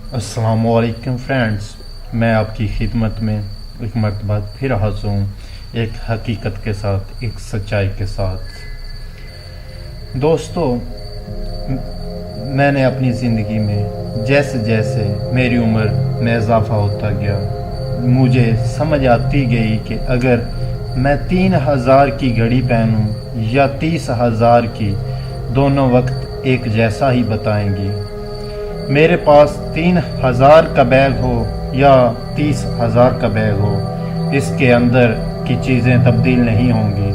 अस्सलाम वालेकुम फ्रेंड्स, मैं आपकी खिदमत में एक मरतबा फिर हाज़िर हूँ, एक हकीकत के साथ, एक सच्चाई के साथ। दोस्तों, मैंने अपनी ज़िंदगी में जैसे जैसे मेरी उम्र में इजाफ़ा होता गया, मुझे समझ आती गई कि अगर मैं 3000 की घड़ी पहनूं या 30,000 की, दोनों वक्त एक जैसा ही बताएंगी। मेरे पास 3000 का बैग हो या 30,000 का बैग हो, इसके अंदर की चीज़ें तब्दील नहीं होंगी।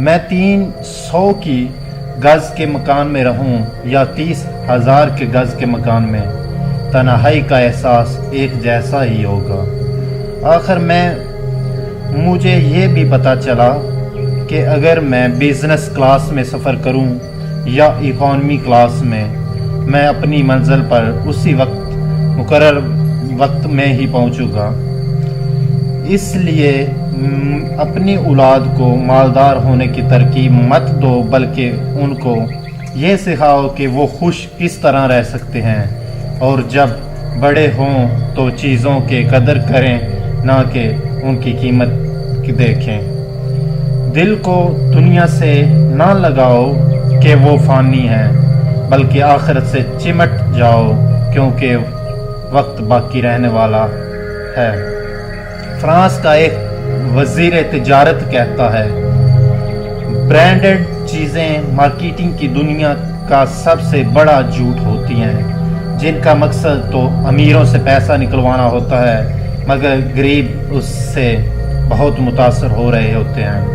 मैं 300 की गज़ के मकान में रहूं या 30,000 के गज़ के मकान में, तन्हाई का एहसास एक जैसा ही होगा। आखिर मुझे ये भी पता चला कि अगर मैं बिज़नेस क्लास में सफ़र करूं या इकॉनमी क्लास में, मैं अपनी मंजिल पर उसी वक्त मुकर्रर वक्त में ही पहुंचूंगा। इसलिए अपनी औलाद को मालदार होने की तरकीब मत दो, बल्कि उनको ये सिखाओ कि वो खुश किस तरह रह सकते हैं, और जब बड़े हों तो चीज़ों के कदर करें, ना कि उनकी कीमत देखें। दिल को दुनिया से ना लगाओ कि वो फ़ानी है, बल्कि आखिरत से चिमट जाओ, क्योंकि वक्त बाकी रहने वाला है। फ्रांस का एक वज़ीर तिजारत कहता है, ब्रांडेड चीज़ें मार्केटिंग की दुनिया का सबसे बड़ा झूठ होती हैं, जिनका मकसद तो अमीरों से पैसा निकलवाना होता है, मगर गरीब उससे बहुत मुतासर हो रहे होते हैं।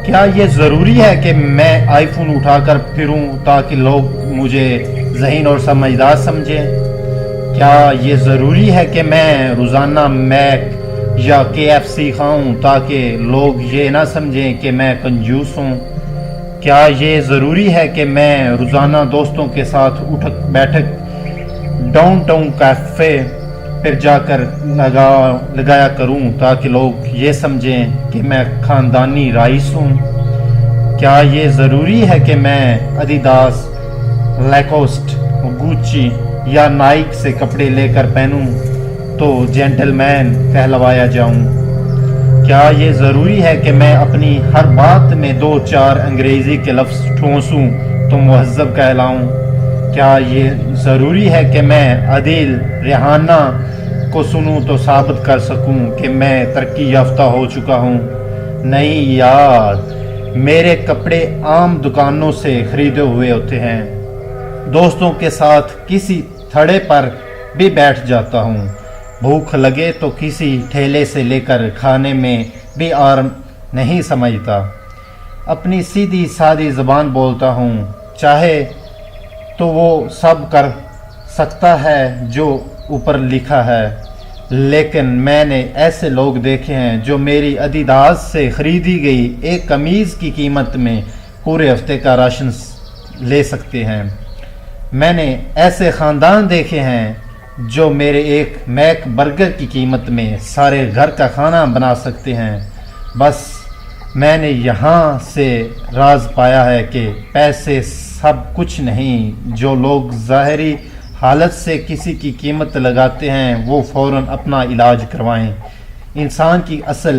क्या ये ज़रूरी है कि मैं आईफोन उठाकर फिरूं ताकि लोग मुझे ज़हीन और समझदार समझें? क्या ये ज़रूरी है कि मैं रोज़ाना मैक या KFC खाऊं ताकि लोग ये ना समझें कि मैं कंजूस हूं? क्या ये ज़रूरी है कि मैं रोज़ाना दोस्तों के साथ उठक बैठक डाउनटाउन कैफ़े फिर जाकर लगाया करूं ताकि लोग ये समझें कि मैं ख़ानदानी राइस हूं? क्या ये ज़रूरी है कि मैं एडिडास, लैकोस्ट, गुच्ची या नाइक से कपड़े लेकर पहनूं तो जेंटलमैन कहलवाया जाऊं? क्या ये ज़रूरी है कि मैं अपनी हर बात में 2-4 अंग्रेज़ी के लफ्ज़ ठूंसूं तो मुहज़्ज़ब कहलाऊं? क्या ये ज़रूरी है कि मैं अदील रेहाना को सुनूं तो साबित कर सकूं कि मैं तरक्की याफ्ता हो चुका हूं? नहीं यार, मेरे कपड़े आम दुकानों से खरीदे हुए होते हैं। दोस्तों के साथ किसी थड़े पर भी बैठ जाता हूं। भूख लगे तो किसी ठेले से लेकर खाने में भी आराम नहीं समझता। अपनी सीधी सादी ज़बान बोलता हूं। चाहे तो वो सब कर सकता है जो ऊपर लिखा है, लेकिन मैंने ऐसे लोग देखे हैं जो मेरी एडिडास से ख़रीदी गई एक कमीज़ की कीमत में पूरे हफ्ते का राशन ले सकते हैं। मैंने ऐसे ख़ानदान देखे हैं जो मेरे एक मैक बर्गर की कीमत में सारे घर का खाना बना सकते हैं। बस मैंने यहाँ से राज पाया है कि पैसे सब कुछ नहीं। जो लोग ज़ाहिरी हालत से किसी की कीमत लगाते हैं, वो फ़ौरन अपना इलाज करवाएं। इंसान की असल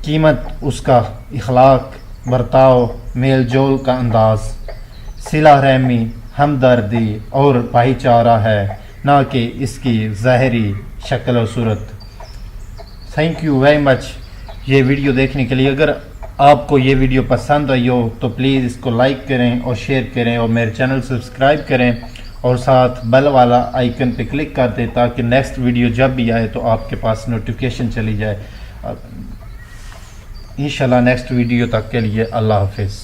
कीमत उसका इखलाक, बर्ताव, मेल जोल का अंदाज़, सिला रहमी, हमदर्दी और भाईचारा है, ना कि इसकी ज़ाहिरी शक्ल और सूरत। थैंक यू वेरी मच ये वीडियो देखने के लिए। अगर आपको ये वीडियो पसंद आई हो तो प्लीज़ इसको लाइक करें और शेयर करें, और मेरे चैनल सब्सक्राइब करें, और साथ बेल वाला आइकन पे क्लिक कर दें ताकि नेक्स्ट वीडियो जब भी आए तो आपके पास नोटिफिकेशन चली जाए। इंशाल्लाह नेक्स्ट वीडियो तक के लिए अल्लाह हाफिज़।